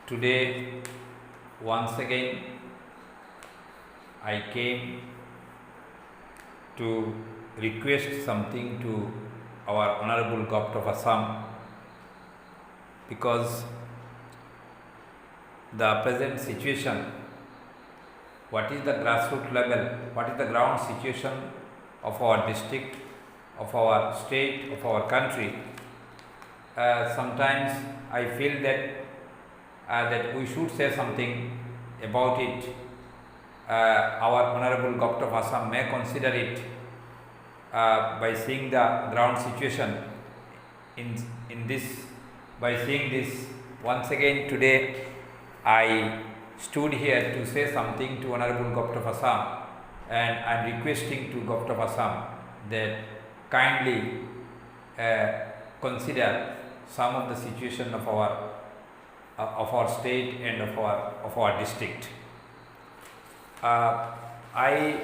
Today, once again, I came to request something to our Honorable Govt of Assam because the present situation, what is the grassroots level, what is the ground situation of our district, of our state, of our country. Sometimes I feel that we should say something about it. Our Honorable Govt of Assam may consider it by seeing the ground situation in this. By seeing this, once again today I stood here to say something to Honorable Govt of Assam, and I am requesting to Govt of Assam that kindly consider some of the situation of our state and of our district. I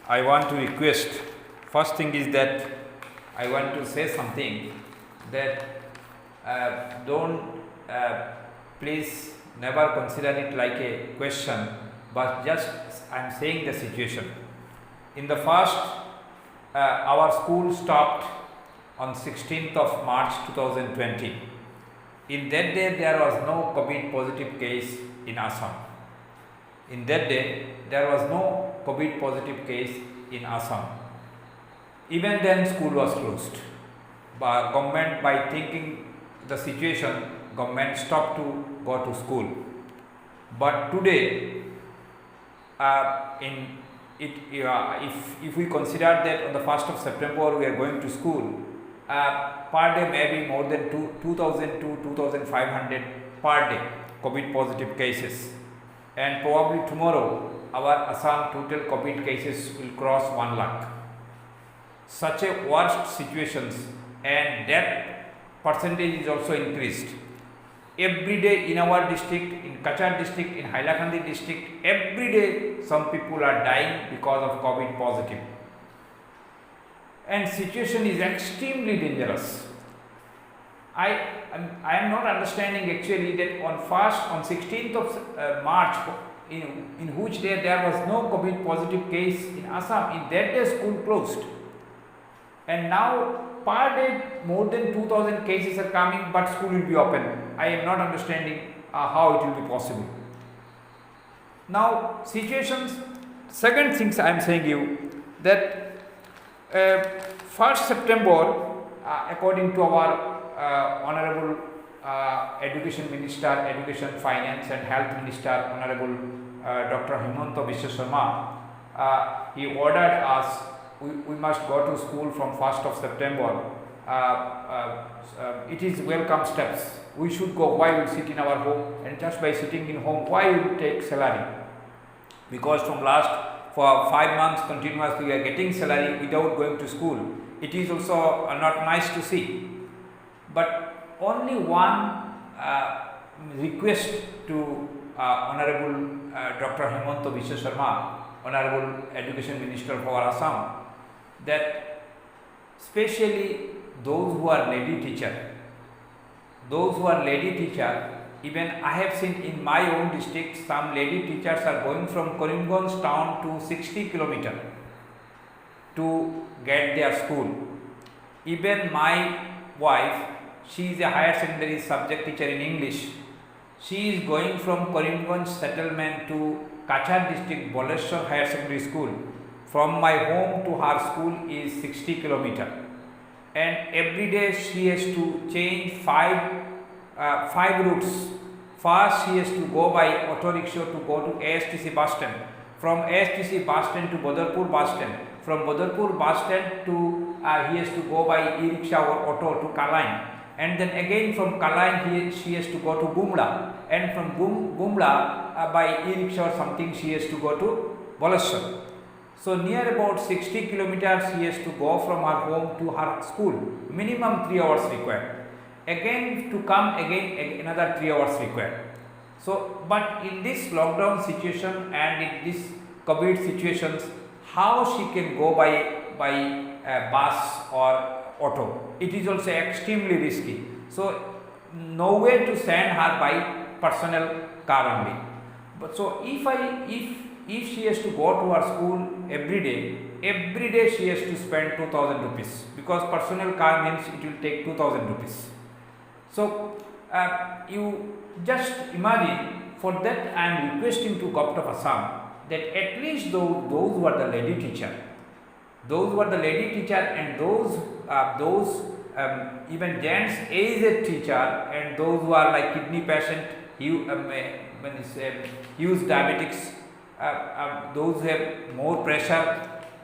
want to request. First thing is that I want to say something that don't please never consider it like a question, but just I am saying the situation. In the first, our school stopped on 16th of March 2020. In that day, there was no COVID positive case in Assam. In that day, there was no COVID positive case in Assam. Even then, school was closed. But government, by thinking the situation, government stopped to go to school. But today, if we consider that on the 1st of September we are going to school, per day maybe more than 2,000 to 2,500 per day COVID positive cases, and probably tomorrow our Assam total COVID cases will cross 1 lakh. Such a worst situations, and death percentage is also increased. Every day in our district, in Kachar district, in Hailakandi district, every day some people are dying because of COVID positive. And situation is extremely dangerous. I am not understanding actually that on 16th of March, in which day there was no COVID positive case in Assam, in that day school closed. And now per day more than 2,000 cases are coming, but school will be open. I am not understanding how it will be possible. Now situations, second things I am saying you that 1st September, according to our Honorable Education Minister, Education, Finance and Health Minister, Honorable Dr. Himanta Biswa Sharma, he ordered us, we must go to school from 1st of September. It is welcome steps. We should go. Why we sit in our home, and just by sitting in home, why we take salary? Because from for 5 months continuously we are getting salary without going to school. It is also not nice to see. But only one request to Honorable Dr. Himanta Biswa Sharma, Honorable Education Minister for Assam, that especially those who are lady teacher, even I have seen in my own district, some lady teachers are going from Karimganj town to 60 km to get their school. Even my wife, she is a higher secondary subject teacher in English. She is going from Karimganj settlement to Kachar district Boleshwar Higher Secondary School. From my home to her school is 60 km. And every day she has to change five routes. First she has to go by auto rickshaw to go to ASTC bus stand. From ASTC bus stand to Badarpur bus stand. From Badarpur bus stand to he has to go by e-rickshaw or auto to Kalain. And then again from Kalain she has to go to Gumla. And from Gumla by e-rickshaw or something she has to go to Boleshwar. So near about 60 kilometers she has to go from her home to her school. Minimum 3 hours required. Again to come again another 3 hours required. So but in this lockdown situation and in this COVID situations, how she can go by bus or auto? It is also extremely risky. So no way to send her by personal car only. But so if she has to go to her school every day she has to spend 2000 rupees, because personal car means it will take 2000 rupees. So you just imagine. For that I am requesting to Govt of Assam that at least those who are the lady teacher, and those even gents aged teacher, and those who are like kidney patient, huge diabetics, those who have more pressure,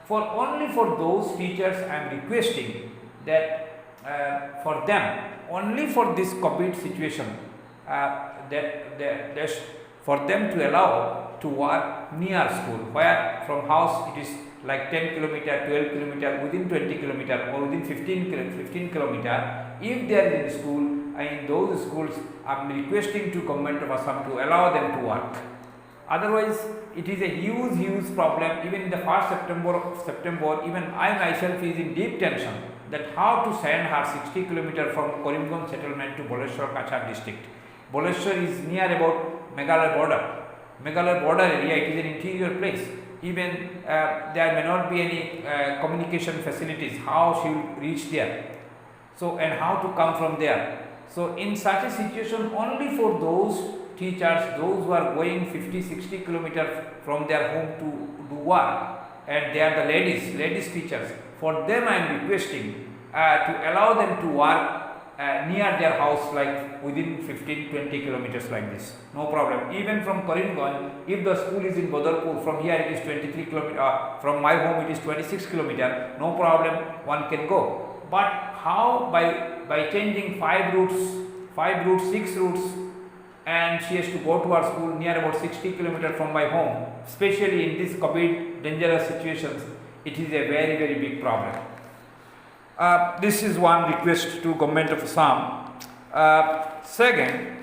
only for those teachers I am requesting that for them, only for this COVID situation, that for them to allow to work near school, where from house it is like 10 kilometer, 12 kilometer, within 20 kilometer or within 15 kilometer. If they are in school, in those schools I am requesting to Govt of Assam to allow them to work. Otherwise it is a huge problem. Even in the first September, even I myself is in deep tension that how to send her 60 kilometer from Karimganj settlement to Boleshwar Kachar district. Boleshwar is near about Meghalaya border area. It is an interior place. Even there may not be any communication facilities. How she will reach there? So, and how to come from there? So, in such a situation, only for those teachers, those who are going 50-60 kilometers from their home to do work, and they are the ladies teachers. For them, I am requesting to allow them to work near their house, like within 15-20 kilometers like this. No problem. Even from Karimganj, if the school is in Badarpur, from here it is 23 kilometers, from my home it is 26 kilometers, no problem, one can go. But how by changing 5 routes, 6 routes, and she has to go to her school near about 60 kilometers from my home, especially in this COVID dangerous situations, it is a very big problem. This is one request to Govt of Assam. Second,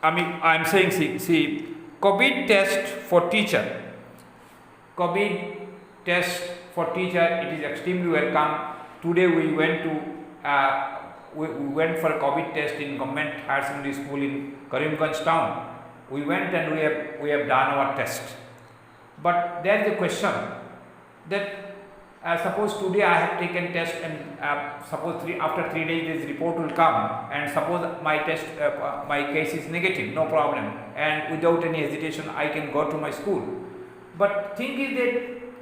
I am saying, see, COVID test for teacher. COVID test for teacher, it is extremely welcome. Today we went for a COVID test in Government Higher Secondary School in Karimganj town. We went and we have done our test. But there is a question that suppose today I have taken test, and suppose after 3 days this report will come, and suppose my case is negative, no problem, and without any hesitation I can go to my school. But thing is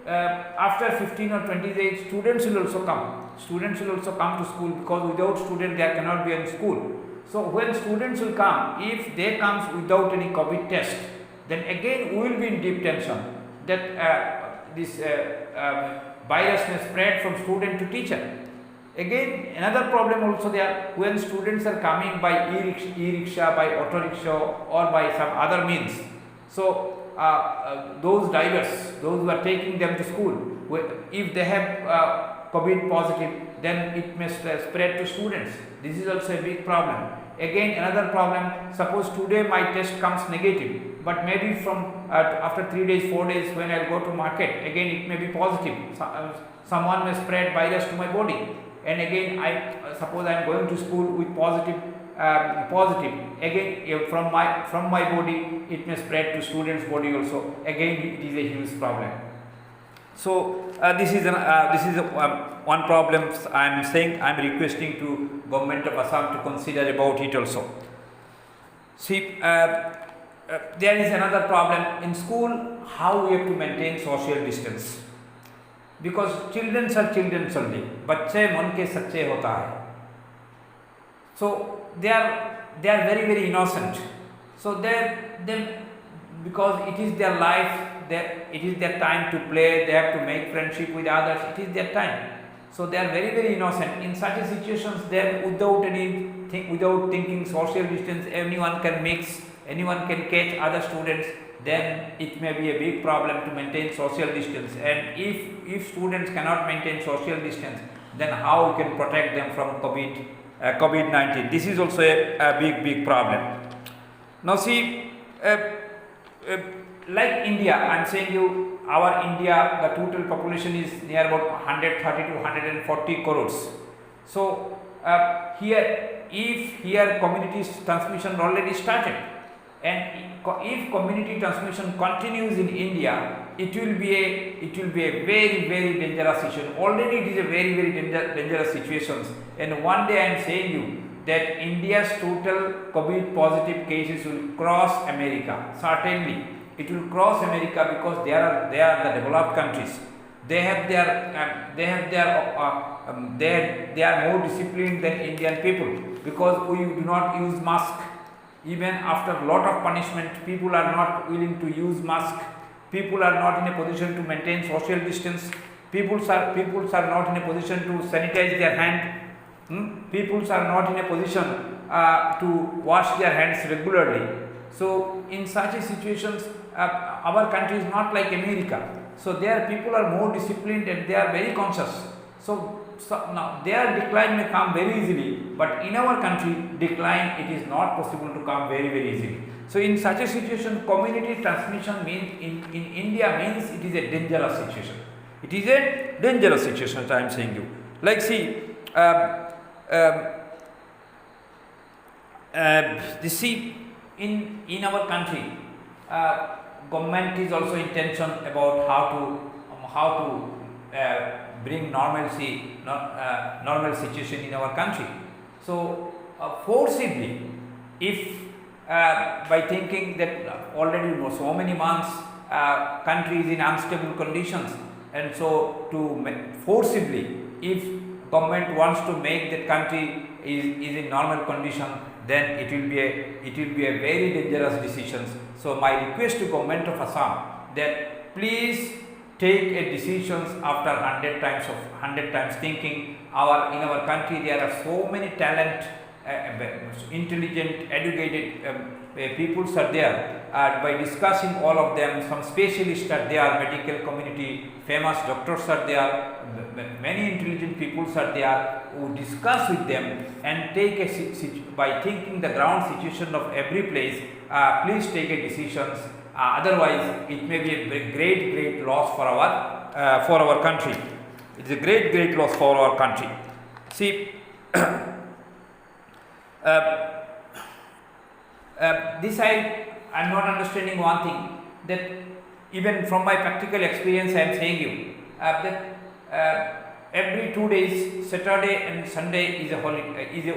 that after 15 or 20 days students will also come. Students will also come to school, because without students there cannot be any school. So when students will come, if they comes without any COVID test, then again we will be in deep tension that this virus may spread from student to teacher. Again, another problem also there, when students are coming by e-rickshaw, by auto rickshaw, or by some other means. So those drivers, those who are taking them to school, if they have COVID positive, then it may spread to students. This is also a big problem. Again, another problem, suppose today my test comes negative, but maybe from after 3 days, 4 days, when I will go to market, again it may be positive. Someone may spread virus to my body, and again suppose I am going to school with positive. Again from my body it may spread to students' body also. Again it is a huge problem. So this is one problem I am saying. I am requesting to Govt of Assam to consider about it also. See, there is another problem in school, how we have to maintain social distance, because children are children only. बच्चे मन के सच्चे होता है. So they are very innocent. So they because it is their life, it is their time to play, they have to make friendship with others, it is their time. So they are very innocent. In such a situations, without thinking social distance, anyone can mix, anyone can catch other students, then it may be a big problem to maintain social distance. And if students cannot maintain social distance, then how we can protect them from COVID-19? This is also a big problem. Now see, like India, I am saying you, our India, the total population is near about 130 to 140 crores. So here if here community transmission already started, and if community transmission continues in India, it will be a very dangerous situation. Already it is a very dangerous situations. And one day I am saying you that India's total COVID positive cases will cross America. Certainly, it will cross America because they are the developed countries. They are more disciplined than Indian people, because we do not use mask. Even after a lot of punishment, people are not willing to use mask. People are not in a position to maintain social distance. People are not in a position to sanitize their hand. People are not in a position to wash their hands regularly. So in such a situations, our country is not like America. So there people are more disciplined and they are very conscious. So now their decline may come very easily, but in our country decline, it is not possible to come very easily. So in such a situation, community transmission means in India means it is a dangerous situation. It is a dangerous situation that I am saying you. Like see, in our country, government is also intention about how to bring normal situation in our country. So forcibly, if by thinking that already so many months country is in unstable conditions, and so to forcibly, if government wants to make that country is in normal condition, then it will be a very dangerous decisions. So my request to Govt of Assam that please take a decisions after 100 times thinking. In our country there are so many talent, intelligent, educated peoples are there. By discussing all of them, some specialists are there, medical community, famous doctors are there, many intelligent peoples are there, who discuss with them and take by thinking the ground situation of every place, please take a decisions. Otherwise, it may be a great loss for our country. It is a great loss for our country. See, this I am not understanding one thing, that even from my practical experience I am saying you that every 2 days, Saturday and Sunday is a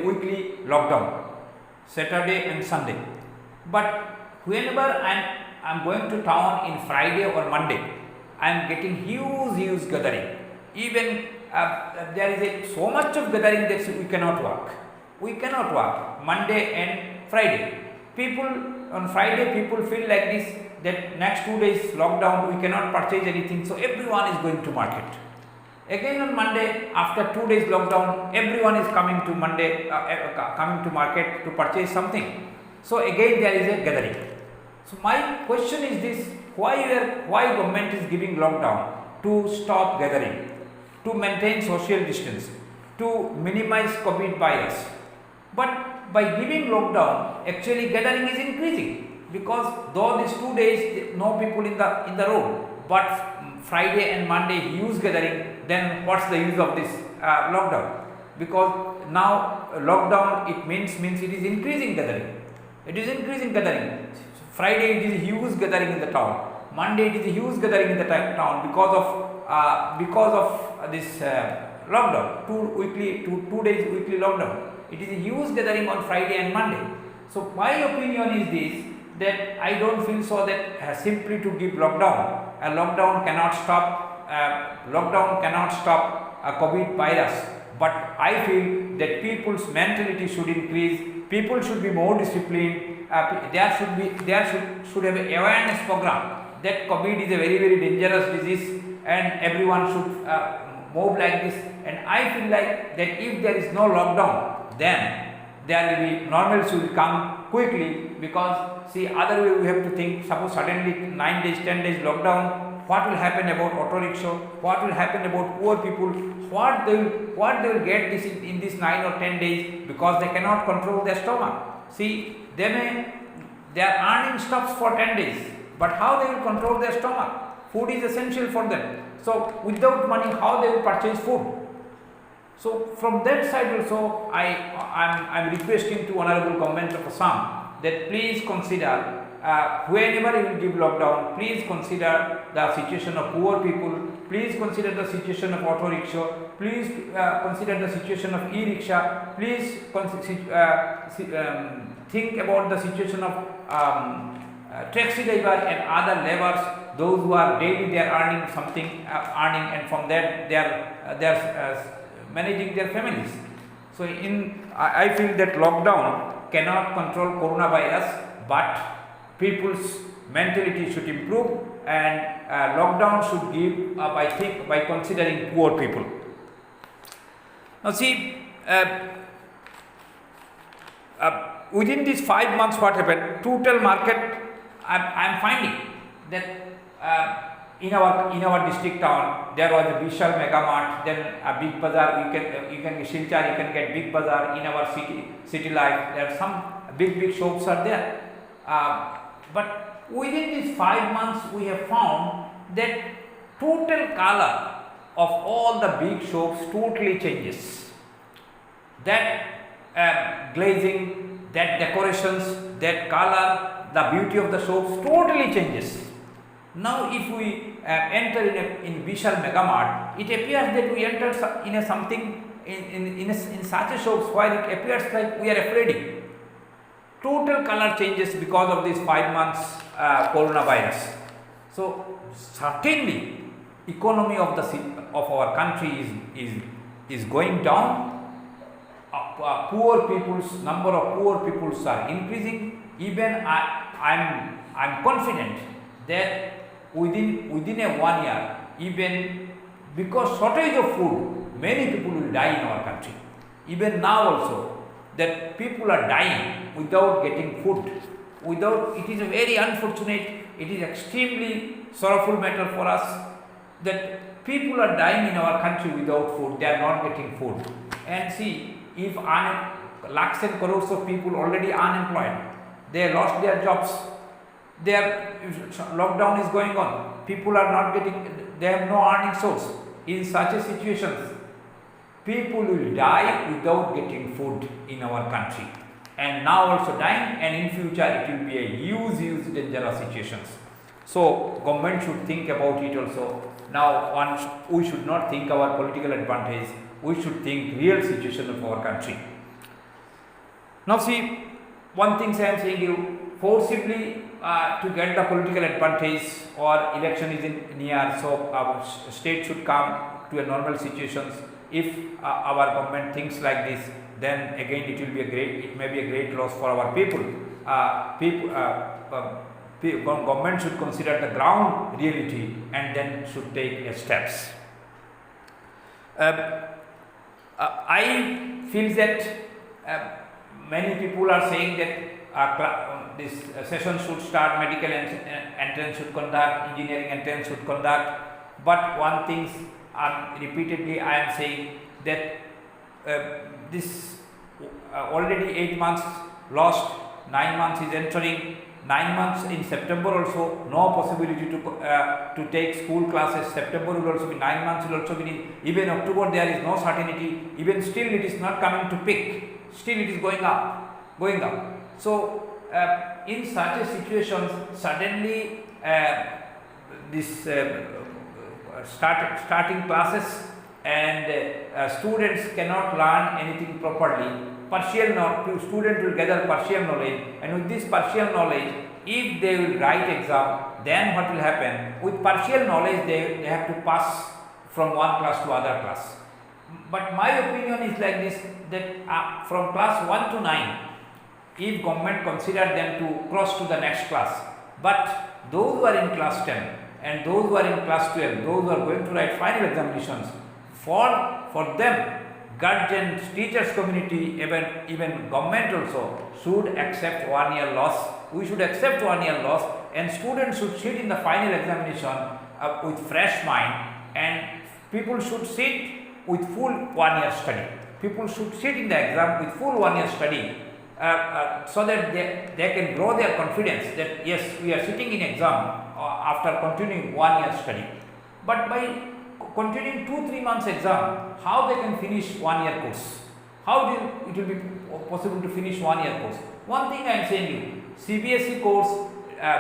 weekly lockdown, Saturday and Sunday. But whenever I am going to town in Friday or Monday, I am getting huge gathering. Even there is so much of gathering that we cannot walk. Monday and Friday. On Friday people feel like this, that next 2 days lockdown we cannot purchase anything, so everyone is going to market. Again on Monday, after 2 days lockdown, everyone is coming to market to purchase something. So again there is a gathering. So my question is this: why government is giving lockdown? To stop gathering, to maintain social distance, to minimize COVID virus. But by giving lockdown, actually gathering is increasing, because though these 2 days no people in the road, but Friday and Monday huge gathering, then what's the use of this lockdown? Because now lockdown, it means it is increasing gathering. Friday it is a huge gathering in the town. Monday it is a huge gathering in the town because of this lockdown, 2 days weekly lockdown. It is a huge gathering on Friday and Monday. So my opinion is this, that I don't feel so that simply to give lockdown. A lockdown cannot stop a COVID virus. But I feel that people's mentality should increase. People should be more disciplined. There should have an awareness program that COVID is a very dangerous disease, and everyone should move like this. And I feel like that if there is no lockdown, then there will be normalcy will come quickly, because see, other way we have to think, suppose suddenly 9 days, 10 days lockdown, what will happen about auto rickshaw, what will happen about poor people, what they will get this in this 9 or 10 days, because they cannot control their stomach. See, their earning stops for 10 days, but how they will control their stomach? Food is essential for them. So without money, how they will purchase food? So from that side also, I'm requesting to Honorable Government of Assam that please consider whenever you will give lockdown, please consider the situation of poor people, please consider the situation of auto rickshaw, please consider the situation of e-rickshaw, please think about the situation of taxi driver and other laborers, those who are daily they are earning something, and from that they are managing their families. So I feel that lockdown cannot control coronavirus, but people's mentality should improve, and lockdown should give by considering poor people. Now see, within these 5 months, what happened? Total market, I am finding that in our district town there was a Vishal Mega Mart, then a big bazaar. You can Silchar, you can get big bazaar in our city life. There are some big shops are there. But within these 5 months, we have found that total color of all the big shops totally changes. That glazing, that decorations, that color, the beauty of the shops totally changes. Now, if we enter in Vishal Mega Mart, it appears that we enter in such a shops where it appears like we are afraid. Total color changes because of these 5 months coronavirus. So certainly, economy of our country is going down. Number of poor peoples are increasing. Even I'm confident that within a 1 year, even because shortage of food, many people will die in our country. Even now also, that people are dying without getting food. It is a very unfortunate, it is extremely sorrowful matter for us that people are dying in our country without food. They are not getting food. And see, if lakhs and crores of people already unemployed, they lost their jobs, lockdown is going on, people are not getting, they have no earning source. In such a situations, people will die without getting food in our country, and now also dying, and in future it will be a huge dangerous situations. So government should think about it also. Now we should not think our political advantage, we should think real situation of our country. Now see, one thing I am saying you, forcibly to get the political advantage or election is near, so our state should come to a normal situations. If our government thinks like this, then again it may be a great loss for our people. Government should consider the ground reality and then should take steps. I feel that many people are saying that this session should start, medical entrance should conduct, engineering entrance should conduct. But one thing repeatedly I am saying that this already 8 months lost, 9 months is entering, 9 months in September also, no possibility to take school classes. September will also be 9 months, will also be, even October there is no certainty, even still it is not coming to peak, still it is going up. So in such a situation, suddenly this starting classes and students cannot learn anything properly. Student will gather partial knowledge, and with this partial knowledge, if they will write exam, then what will happen? With partial knowledge, they have to pass from one class to other class. But my opinion is like this, that from class 1 to 9, if government consider them to cross to the next class, but those who are in class 10 and those who are in class 12, those who are going to write final examinations, for them, guardians, teachers community, even government also should accept 1 year loss. We should accept 1 year loss, and students should sit in the final examination with fresh mind, and people should sit with full 1 year study. People should sit in the exam with full 1 year study, so that they can grow their confidence that yes, we are sitting in exam after continuing 1 year study. But by continuing 2-3 months exam, how they can finish 1 year course? How it will be possible to finish 1 year course? One thing I am saying you, CBSE course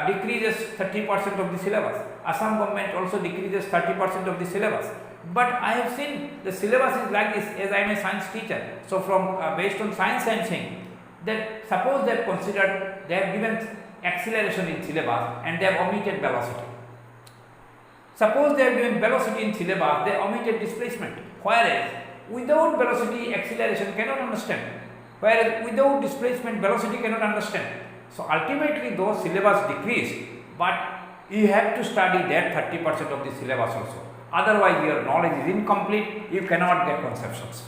decreases 30% of the syllabus. Assam government also decreases 30% of the syllabus. But I have seen the syllabus is like this, as I am a science teacher. So from based on science I am saying that suppose they have considered, they have given acceleration in syllabus and they have omitted velocity. Suppose they have given velocity in syllabus, they omitted displacement. Whereas without velocity, acceleration cannot understand. Whereas without displacement, velocity cannot understand. So ultimately those syllabus decrease, but you have to study that 30% of the syllabus also. Otherwise your knowledge is incomplete, you cannot get conceptions.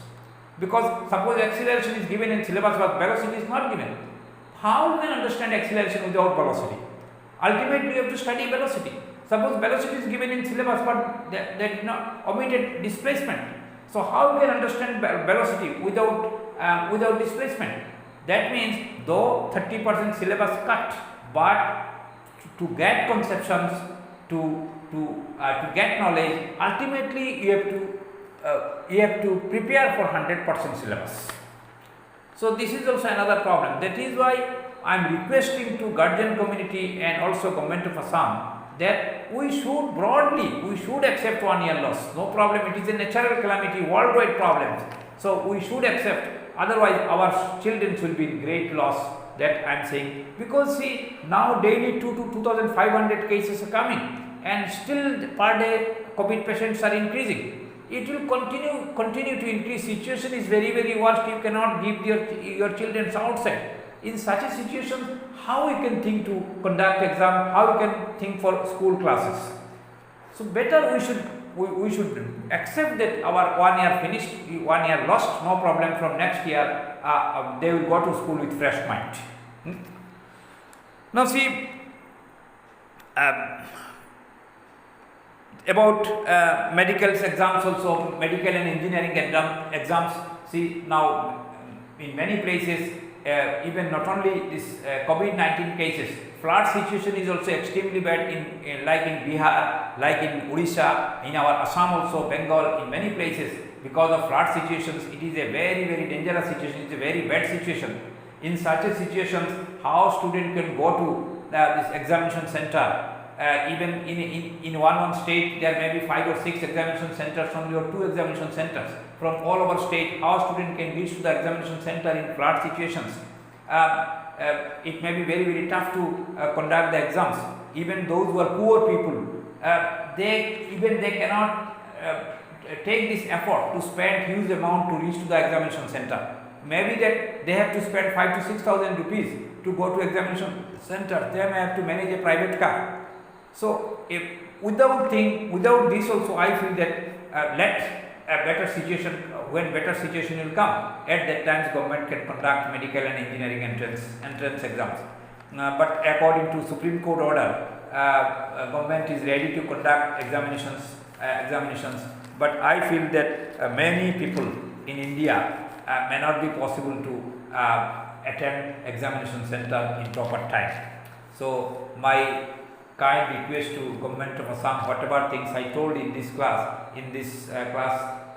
Because suppose acceleration is given in syllabus but velocity is not given. How you can understand acceleration without velocity? Ultimately you have to study velocity. Suppose velocity is given in syllabus but they did not omitted displacement. So how you can understand velocity without displacement? That means though 30% syllabus cut, but to get conceptions, to get knowledge, ultimately you have to prepare for 100% syllabus. So this is also another problem. That is why I am requesting to guardian community and also Govt of Assam that we should accept 1 year loss. No problem, it is a natural calamity, worldwide problems. So we should accept, otherwise our children will be in great loss. That I am saying, because see now daily 2 to 2,500 cases are coming and still per day COVID patients are increasing. It will continue to increase. Situation is very worst. You cannot give your children outside. In such a situation, how you can think to conduct exam? How you can think for school classes? So better we should accept that our 1 year finished, 1 year lost. No problem. From next year, they will go to school with fresh mind. Now see about medical exams also, medical and engineering exams. See now in many places, even not only this COVID-19 cases, flood situation is also extremely bad in like in Bihar, like in Odisha, in our Assam also, Bengal, in many places. Because of flood situations, it is a very dangerous situation. It is a very bad situation. In such a situations, how student can go to this examination center? Even in one state, there may be 5 or 6 examination centers only, or 2 examination centers from all over state. How student can reach to the examination center in flood situations? It may be very tough to conduct the exams. Even those who are poor people, they cannot take this effort to spend huge amount to reach to the examination center. Maybe that they have to spend 5,000 to 6,000 rupees to go to examination center. They may have to manage a private car. So without this also, I feel that let a better situation, when better situation will come, at that time government can conduct medical and engineering entrance exams. But according to Supreme Court order, government is ready to conduct examinations. But I feel that many people in India may not be possible to attend examination center in proper time. So my kind request to Govt of Assam, whatever things I told in this class,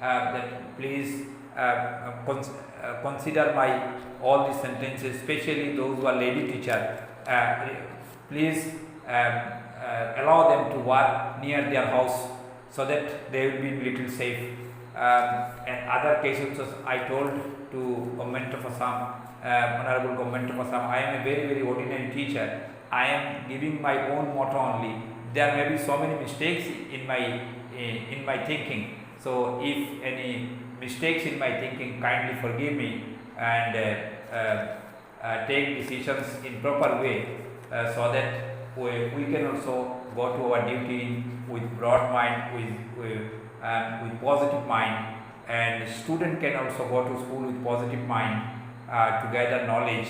that please consider my all these sentences, especially those who are lady teacher. Please allow them to work near their house so that they will be little safe. And other cases I told to Govt of Assam, Honorable Govt of Assam, I am a very ordinary teacher. I am giving my own motto only. There may be so many mistakes in my thinking. So if any mistakes in my thinking, kindly forgive me and take decisions in proper way, so that we can also go to our duty with broad mind, with positive mind, and student can also go to school with positive mind to gather knowledge.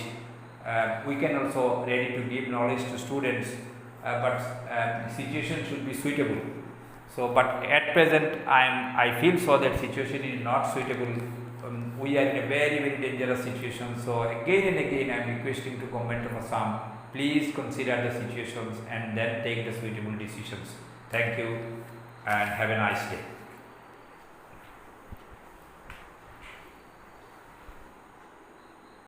We can also ready to give knowledge to students, but situation should be suitable. So, but at present I feel so that situation is not suitable. We are in a very dangerous situation. So again and again I am requesting to Govt of Assam, please consider the situations and then take the suitable decisions. Thank you and have a nice day.